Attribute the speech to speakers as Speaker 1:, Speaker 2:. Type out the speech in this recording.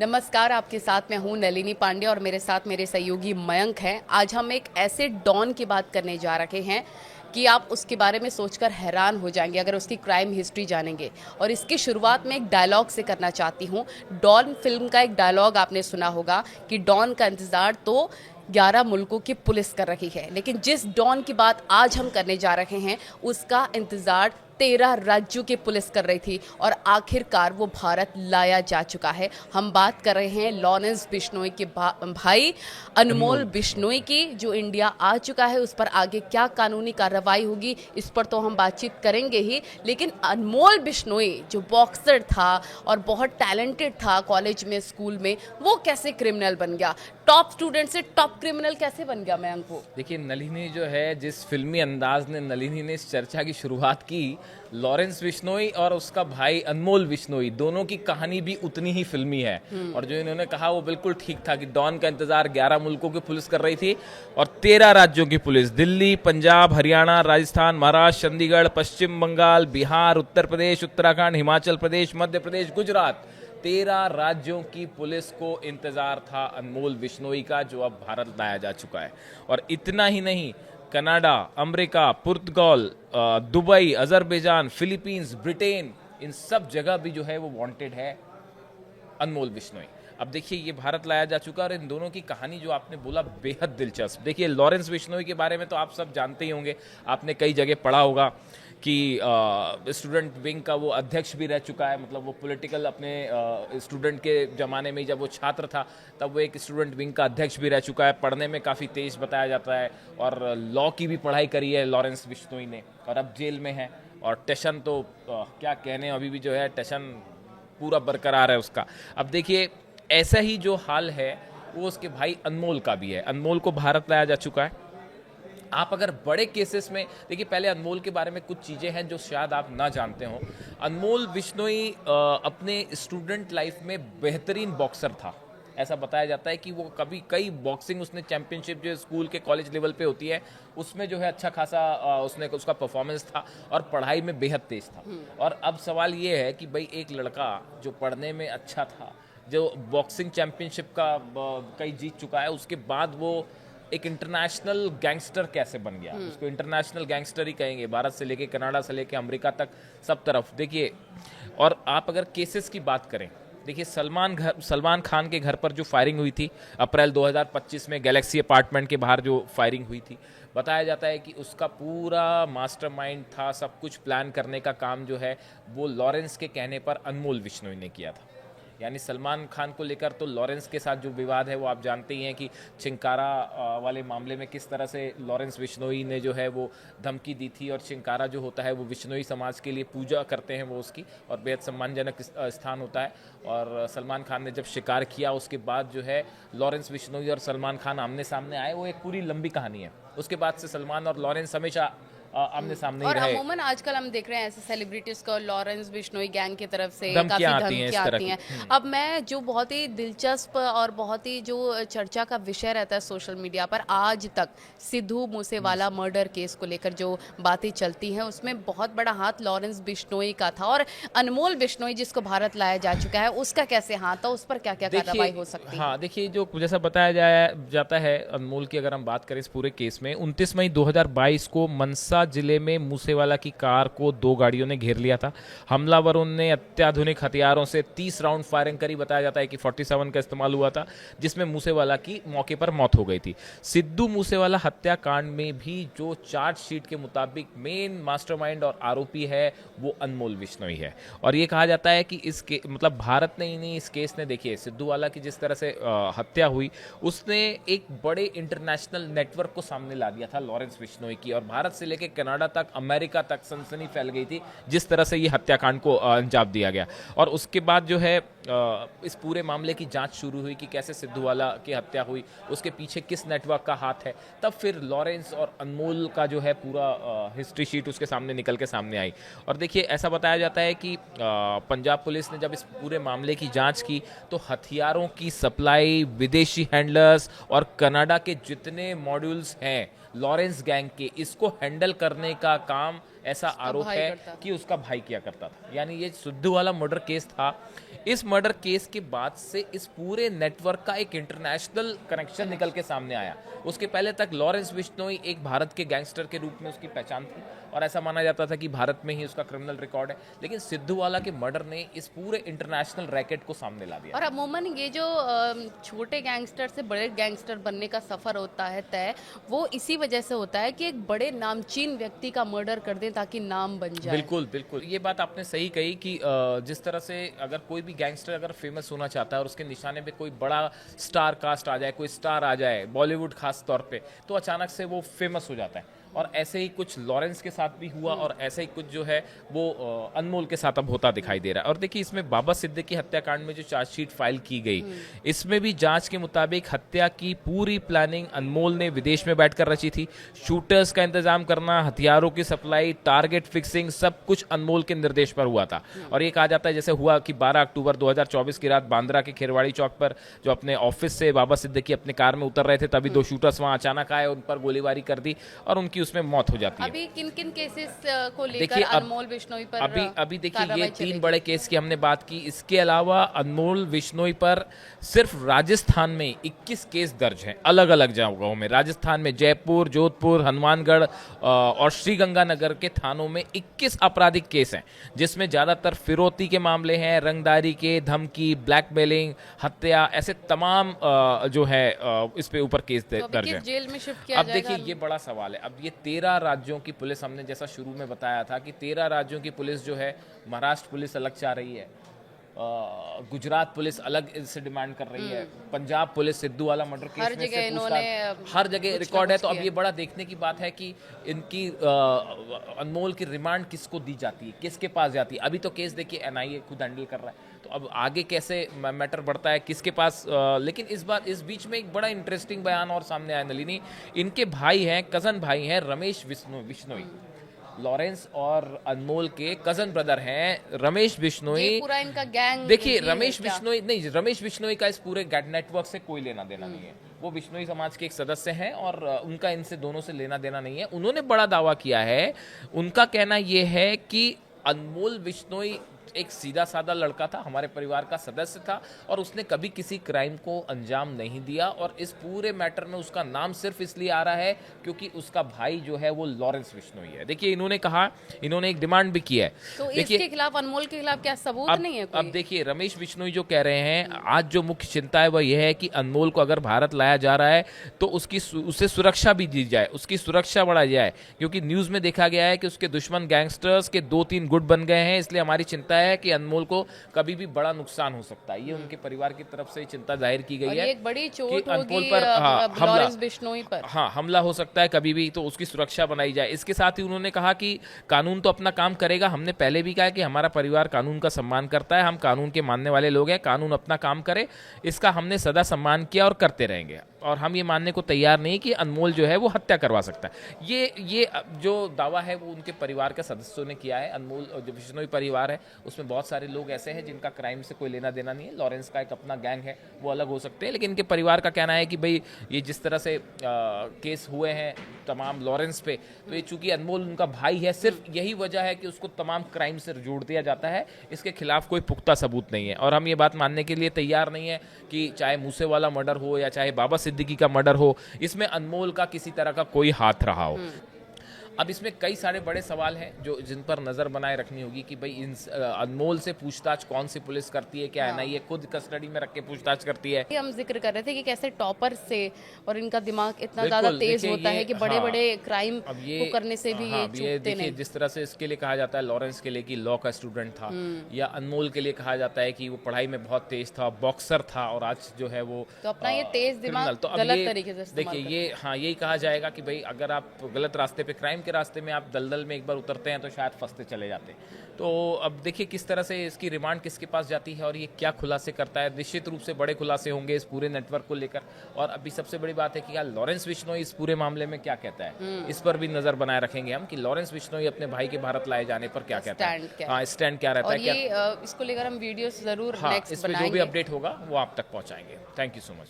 Speaker 1: नमस्कार, आपके साथ मैं हूँ नलिनी पांडे और मेरे साथ मेरे सहयोगी मयंक हैं। आज हम एक ऐसे डॉन की बात करने जा रहे हैं कि आप उसके बारे में सोचकर हैरान हो जाएंगे अगर उसकी क्राइम हिस्ट्री जानेंगे। और इसकी शुरुआत में एक डायलॉग से करना चाहती हूँ। डॉन फिल्म का एक डायलॉग आपने सुना होगा कि डॉन का इंतज़ार तो 11 मुल्कों की पुलिस कर रही है, लेकिन जिस डॉन की बात आज हम करने जा रहे हैं उसका इंतज़ार 13 राज्यों की पुलिस कर रही थी और आखिरकार वो भारत लाया जा चुका है। हम बात कर रहे हैं लॉरेंस बिश्नोई के भाई अनमोल बिश्नोई की, जो इंडिया आ चुका है। उस पर आगे क्या कानूनी कार्रवाई होगी इस पर तो हम बातचीत करेंगे ही, लेकिन अनमोल बिश्नोई जो बॉक्सर था और बहुत टैलेंटेड था कॉलेज में, स्कूल में, वो कैसे क्रिमिनल बन गया? टॉप स्टूडेंट से टॉप क्रिमिनल कैसे बन गया? मैं अंको
Speaker 2: देखिए, नलिनी जो है, जिस फिल्मी अंदाज ने नलिनी ने इस चर्चा की शुरुआत की, लॉरेंस बिश्नोई और उसका भाई अनमोल बिश्नोई दोनों की कहानी भी उतनी ही फिल्मी है। और जो इन्होंने कहा वो बिल्कुल ठीक था कि डॉन का इंतजार 11 मुल्कों की पुलिस कर रही थी और 13 राज्यों की पुलिस, दिल्ली, पंजाब, हरियाणा, राजस्थान, महाराष्ट्र, चंडीगढ़, पश्चिम बंगाल, बिहार, उत्तर प्रदेश, उत्तराखंड, हिमाचल प्रदेश, मध्य प्रदेश, गुजरात, 13 राज्यों की पुलिस को इंतजार था अनमोल बिश्नोई का, जो अब भारत लाया जा चुका है। और इतना ही नहीं, कनाडा, अमेरिका, पुर्तगाल, दुबई, अजरबैजान, फिलीपींस, ब्रिटेन, इन सब जगह भी जो है वो वांटेड है अनमोल बिश्नोई। अब देखिए, ये भारत लाया जा चुका है और इन दोनों की कहानी जो आपने बोला बेहद दिलचस्प। देखिए, लॉरेंस बिश्नोई के बारे में तो आप सब जानते ही होंगे, आपने कई जगह पढ़ा होगा कि स्टूडेंट विंग का वो अध्यक्ष भी रह चुका है। मतलब वो पॉलिटिकल अपने स्टूडेंट के ज़माने में, जब वो छात्र था तब वो एक स्टूडेंट विंग का अध्यक्ष भी रह चुका है। पढ़ने में काफ़ी तेज बताया जाता है और लॉ की भी पढ़ाई करी है लॉरेंस बिश्नोई ने, और अब जेल में है। और टेशन तो क्या कहने, अभी भी जो है टेशन पूरा बरकरार है उसका। अब देखिए, ऐसा ही जो हाल है वो उसके भाई अनमोल का भी है। अनमोल को भारत लाया जा चुका है। आप अगर बड़े केसेस में देखिए, पहले अनमोल के बारे में कुछ चीज़ें हैं जो शायद आप ना जानते हो। अनमोल बिश्नोई अपने स्टूडेंट लाइफ में बेहतरीन बॉक्सर था। ऐसा बताया जाता है कि वो कभी कई बॉक्सिंग उसने चैंपियनशिप जो स्कूल के कॉलेज लेवल पे होती है उसमें जो है अच्छा खासा उसने उसका परफॉर्मेंस था और पढ़ाई में बेहद तेज था। और अब सवाल ये है कि भाई, एक लड़का जो पढ़ने में अच्छा था, जो बॉक्सिंग चैंपियनशिप का कई जीत चुका है, उसके बाद वो एक इंटरनेशनल गैंगस्टर कैसे बन गया? उसको इंटरनेशनल गैंगस्टर ही कहेंगे, भारत से लेके कनाडा से लेके अमेरिका तक सब तरफ। देखिए, और आप अगर केसेस की बात करें, देखिए सलमान खान के घर पर जो फायरिंग हुई थी अप्रैल 2025 में गैलेक्सी अपार्टमेंट के बाहर जो फायरिंग हुई थी, बताया जाता है कि उसका पूरा मास्टरमाइंड था, सब कुछ प्लान करने का काम जो है वो लॉरेंस के कहने पर अनमोल बिश्नोई ने किया था। यानी सलमान खान को लेकर तो लॉरेंस के साथ जो विवाद है वो आप जानते ही हैं कि चिंकारा वाले मामले में किस तरह से लॉरेंस बिश्नोई ने जो है वो धमकी दी थी। और चिंकारा जो होता है वो बिश्नोई समाज के लिए पूजा करते हैं वो उसकी, और बेहद सम्मानजनक स्थान होता है। और सलमान खान ने जब शिकार किया उसके बाद जो है लॉरेंस बिश्नोई और सलमान खान आमने सामने आए, वो एक पूरी लंबी कहानी है। उसके बाद से सलमान और लॉरेंस हमेशा आमने सामने ही
Speaker 1: और
Speaker 2: रहे।
Speaker 1: अमूमन आजकल हम देख रहे हैं ऐसे सेलिब्रिटीज को लॉरेंस बिश्नोई गैंग की तरफ से काफी
Speaker 2: धमकियां आती हैं इस
Speaker 1: धमकियां
Speaker 2: तरह
Speaker 1: आती
Speaker 2: की।
Speaker 1: हैं। अब मैं जो बहुत ही दिलचस्प और बहुत ही जो चर्चा का विषय रहता है सोशल मीडिया पर, आज तक सिद्धू मूसेवाला मर्डर केस को लेकर जो बातें चलती हैं उसमें बहुत बड़ा हाथ लॉरेंस बिश्नोई का था। और अनमोल बिश्नोई जिसको भारत लाया जा चुका है, उसका कैसे हाथ था? उस पर क्या क्या कार्रवाई हो सकती है?
Speaker 2: हाँ, देखिए, जो जैसा बताया जाता है अनमोल की, अगर हम बात करें इस पूरे केस में, 29 मई 2022 को मनसा जिले में मूसेवाला की कार को 2 गाड़ियों ने घेर लिया था। हमलावरों ने अत्याधुनिक हथियारों से 30 राउंड फायरिंग करी। बताया जाता है कि 47 का इस्तेमाल हुआ था, जिसमें मूसेवाला की मौके पर मौत हो गई थी। सिद्धू मूसेवाला हत्याकांड में भी जो चार्जशीट के मुताबिक मेन मास्टरमाइंड और आरोपी है वो अनमोल बिश्नोई है। और ये कहा जाता है कि मतलब भारत ने ही नहीं, इस केस ने, देखिए सिद्धू वाला की जिस तरह से हत्या हुई, उसने एक बड़े इंटरनेशनल नेटवर्क को सामने ला दिया था लॉरेंस बिश्नोई की। और भारत से लेकर कनाडा तक, अमेरिका तक सनसनी फैल गई थी जिस तरह से ये हत्याकांड को अंजाम दिया गया। और उसके बाद जो है इस पूरे मामले की जांच शुरू हुई कि कैसे सिद्धू वाला की हत्या हुई, उसके पीछे किस नेटवर्क का हाथ है। तब फिर लॉरेंस और अनमोल का जो है पूरा हिस्ट्री शीट उसके सामने निकल के सामने आई। और देखिए, ऐसा बताया जाता है कि पंजाब पुलिस ने जब इस पूरे मामले की जांच की तो हथियारों की सप्लाई, विदेशी हैंडलर्स और कनाडा के जितने मॉड्यूल्स हैं लॉरेंस गैंग के, इसको हैंडल करने का काम ऐसा आरोप
Speaker 1: भाई
Speaker 2: है
Speaker 1: करता था।
Speaker 2: कि उसका भाई किया करता था। यानी ये सिद्धू वाला मर्डर केस था। इस मर्डर केस के बाद से इस पूरे नेटवर्क का एक इंटरनेशनल कनेक्शन निकल के सामने आया। उसके पहले तक लॉरेंस बिश्नोई एक भारत के गैंगस्टर के रूप में उसकी पहचान थी और ऐसा माना जाता था कि भारत में ही उसका क्रिमिनल रिकॉर्ड है, लेकिन सिद्धू वाला के मर्डर ने इस पूरे इंटरनेशनल रैकेट को सामने ला दिया।
Speaker 1: और अमूमन ये जो छोटे गैंगस्टर से बड़े गैंगस्टर बनने का सफर होता है तय, वो इसी वजह से होता है कि एक बड़े नामचीन व्यक्ति का मर्डर कर दें ताकि नाम बन जाए।
Speaker 2: बिल्कुल बिल्कुल, ये बात आपने सही कही कि जिस तरह से अगर कोई भी गैंगस्टर अगर फेमस होना चाहता है और उसके निशाने पे कोई बड़ा स्टार कास्ट आ जाए, कोई स्टार आ जाए बॉलीवुड खास तौर पे, तो अचानक से वो फेमस हो जाता है। और ऐसे ही कुछ लॉरेंस के साथ भी हुआ और ऐसे ही कुछ जो है वो अनमोल के साथ अब होता दिखाई दे रहा है। और देखिए इसमें बाबा सिद्दीकी हत्याकांड में जो चार्जशीट फाइल की गई, इसमें भी जांच के मुताबिक हत्या की पूरी प्लानिंग अनमोल ने विदेश में बैठकर रची थी। शूटर्स का इंतजाम करना, हथियारों की सप्लाई, टारगेट फिक्सिंग, सब कुछ अनमोल के निर्देश पर हुआ था। और ये कहा जाता है जैसे हुआ कि 12 अक्टूबर 2024 की रात बांद्रा के खेरवाड़ी चौक पर जो अपने ऑफिस से बाबा सिद्दीकी अपने कार में उतर रहे थे, तभी दो शूटर्स वहां अचानक आए, उन पर गोलीबारी कर दी और उनकी उसमें मौत हो जाती है।
Speaker 1: अभी किन किन केसेस को लेकर
Speaker 2: देखिए
Speaker 1: अनमोल बिश्नोई पर
Speaker 2: अभी देखिए ये
Speaker 1: कार्रवाई
Speaker 2: 3
Speaker 1: चलेगी?
Speaker 2: बड़े केस की हमने बात की। इसके अलावा अनमोल बिश्नोई पर सिर्फ राजस्थान में 21 केस दर्ज हैं, अलग अलग जगहों में। राजस्थान में जयपुर, जोधपुर, हनुमानगढ़ और श्रीगंगानगर के थानों में 21 आपराधिक केस हैं, जिसमें ज्यादातर फिरौती के मामले हैं, रंगदारी के, धमकी, ब्लैकमेलिंग, हत्या, ऐसे तमाम जो है इस पे ऊपर केस
Speaker 1: तो अभी
Speaker 2: दर्ज
Speaker 1: किस
Speaker 2: है।
Speaker 1: जेल में शिफ्ट किया
Speaker 2: अब
Speaker 1: जाएगा?
Speaker 2: देखिए ये बड़ा सवाल है। अब ये 13 राज्यों की पुलिस, हमने जैसा शुरू में बताया था कि 13 राज्यों की पुलिस जो है, महाराष्ट्र पुलिस अलग चाह रही है, गुजरात पुलिस अलग इससे डिमांड कर रही है, पंजाब पुलिस सिद्धू वाला मर्डर केस
Speaker 1: हर
Speaker 2: में
Speaker 1: जगह
Speaker 2: से
Speaker 1: इन्होंने
Speaker 2: हर जगह
Speaker 1: कुछ
Speaker 2: रिकॉर्ड
Speaker 1: ना
Speaker 2: है।
Speaker 1: कुछ
Speaker 2: तो अब
Speaker 1: किया।
Speaker 2: ये बड़ा देखने की बात है कि इनकी अनमोल की रिमांड किसको दी जाती है, किसके पास जाती है। अभी तो केस देखिए एनआईए खुद हैंडल कर रहा है, तो अब आगे कैसे मैटर बढ़ता है, किसके पास लेकिन इस बार इस बीच में एक बड़ा इंटरेस्टिंग बयान और सामने आया नलिनी। इनके भाई हैं, कजन भाई हैं रमेश बिश्नोई, लॉरेंस और अनमोल के कजन ब्रदर हैं रमेश बिश्नोई।
Speaker 1: ये पूरा इनका गैंग
Speaker 2: देखिए
Speaker 1: ही है
Speaker 2: रमेश
Speaker 1: क्या?
Speaker 2: बिश्नोई नहीं, रमेश बिश्नोई का इस पूरे नेटवर्क से कोई लेना देना नहीं है। वो बिश्नोई समाज के एक सदस्य हैं और उनका इनसे दोनों से लेना देना नहीं है। उन्होंने बड़ा दावा किया है, उनका कहना यह है कि अनमोल बिश्नोई एक सीधा साधा लड़का था, हमारे परिवार का सदस्य था और उसने कभी किसी क्राइम को अंजाम नहीं दिया। और इस पूरे मैटर में उसका नाम सिर्फ इसलिए आ रहा है क्योंकि उसका भाई जो है वो लॉरेंस बिश्नोई है। देखिए इन्होंने कहा, इन्होंने एक डिमांड भी किया है।
Speaker 1: तो इसके खिलाफ, अनमोल के खिलाफ क्या सबूत नहीं है कोई?
Speaker 2: अब देखिए रमेश बिश्नोई जो कह रहे हैं, आज जो मुख्य चिंता है वह यह है कि अनमोल को अगर भारत लाया जा रहा है तो उसे सुरक्षा भी दी जाए, उसकी सुरक्षा बढ़ाई जाए, क्योंकि न्यूज में देखा गया है कि उसके दुश्मन गैंगस्टर्स के 2-3 गुट बन गए हैं। इसलिए हमारी चिंता है कि अनमोल को कभी भी बड़ा नुकसान हो सकता है। ये उनके परिवार की तरफ से चिंता जाहिर की गई
Speaker 1: और
Speaker 2: है।
Speaker 1: ये एक बड़ी
Speaker 2: कि
Speaker 1: चोट
Speaker 2: अनमोल
Speaker 1: होगी
Speaker 2: पर
Speaker 1: लॉरेंस बिश्नोई पर।
Speaker 2: हाँ, हमला हो सकता है कभी भी, तो उसकी सुरक्षा बनाई जाए। इसके साथ ही उन्होंने कहा कि कानून तो अपना काम करेगा। हमने पहले भी कहा कि हमारा परिवार कानून का सम्मान करता है, हम कानून के मानने वाले लोग हैं, कानून अपना काम करे, इसका हमने सदा सम्मान किया और करते रहेंगे। और हम ये मानने को तैयार नहीं कि अनमोल जो है वो हत्या करवा सकता है। ये जो दावा है वो उनके परिवार के सदस्यों ने किया है। अनमोल जो बिश्नोई परिवार है उसमें बहुत सारे लोग ऐसे हैं जिनका क्राइम से कोई लेना देना नहीं है। लॉरेंस का एक अपना गैंग है, वो अलग हो सकते हैं, लेकिन इनके परिवार का कहना है कि भाई ये जिस तरह से केस हुए हैं तमाम लॉरेंस पे, तो ये चूंकि अनमोल उनका भाई है, सिर्फ यही वजह है कि उसको तमाम क्राइम से जोड़ दिया जाता है। इसके खिलाफ कोई पुख्ता सबूत नहीं है और हम ये बात मानने के लिए तैयार नहीं है कि चाहे मूसे वाला मर्डर हो या चाहे बाबा सिद्दीकी का मर्डर हो, इसमें अनमोल का किसी तरह का कोई हाथ रहा हो। अब इसमें कई सारे बड़े सवाल हैं जो जिन पर नजर बनाए रखनी होगी कि भाई इन अनमोल से पूछताछ कौन सी पुलिस करती है, क्या एनआईए खुद कस्टडी में रख के पूछताछ करती है।
Speaker 1: हम जिक्र कर रहे थे कि कैसे टॉपर से और इनका दिमाग इतना
Speaker 2: बिल्कुल,
Speaker 1: ज्यादा तेज
Speaker 2: देखिए
Speaker 1: होता
Speaker 2: ये-
Speaker 1: है कि बड़े बड़े क्राइम
Speaker 2: अब ये
Speaker 1: को करने से भी ये
Speaker 2: अब
Speaker 1: चूकते
Speaker 2: देखिए
Speaker 1: नहीं।
Speaker 2: जिस तरह से इसके लिए कहा जाता है लॉरेंस के लिए कि लॉ का स्टूडेंट था, या अनमोल के लिए कहा जाता है कि वो पढ़ाई में बहुत तेज था, बॉक्सर था और आज जो है वो
Speaker 1: तो अपना ये तेज दिमाग
Speaker 2: criminal। तो अब
Speaker 1: गलत
Speaker 2: ये
Speaker 1: तरीके से इस्तेमाल
Speaker 2: देखिए ये यही कहा जाएगा कि भाई अगर आप गलत रास्ते पे, क्राइम के रास्ते में आप दलदल में एक बार उतरते हैं तो शायद फंसते चले जाते हैं। तो अब देखिए किस तरह से इसकी रिमांड किसके पास जाती है और ये क्या खुलासे करता है। निश्चित रूप से बड़े खुलासे होंगे इस पूरे नेटवर्क को लेकर। और अभी सबसे बड़ी बात है कि क्या लॉरेंस बिश्नोई इस पूरे मामले में क्या कहता है, इस पर भी नजर बनाए रखेंगे हम कि लॉरेंस बिश्नोई अपने भाई के भारत लाए जाने पर क्या कहता
Speaker 1: स्टैंड
Speaker 2: है।
Speaker 1: क्या
Speaker 2: हाँ, स्टैंड क्या रहता
Speaker 1: और
Speaker 2: है, क्या
Speaker 1: ये इसको लेकर हम वीडियोस जरूर
Speaker 2: हाँ,
Speaker 1: नेक्स्ट
Speaker 2: इस पे जो भी
Speaker 1: बनाएंगे।
Speaker 2: अपडेट होगा वो आप तक पहुंचाएंगे। Thank you so much.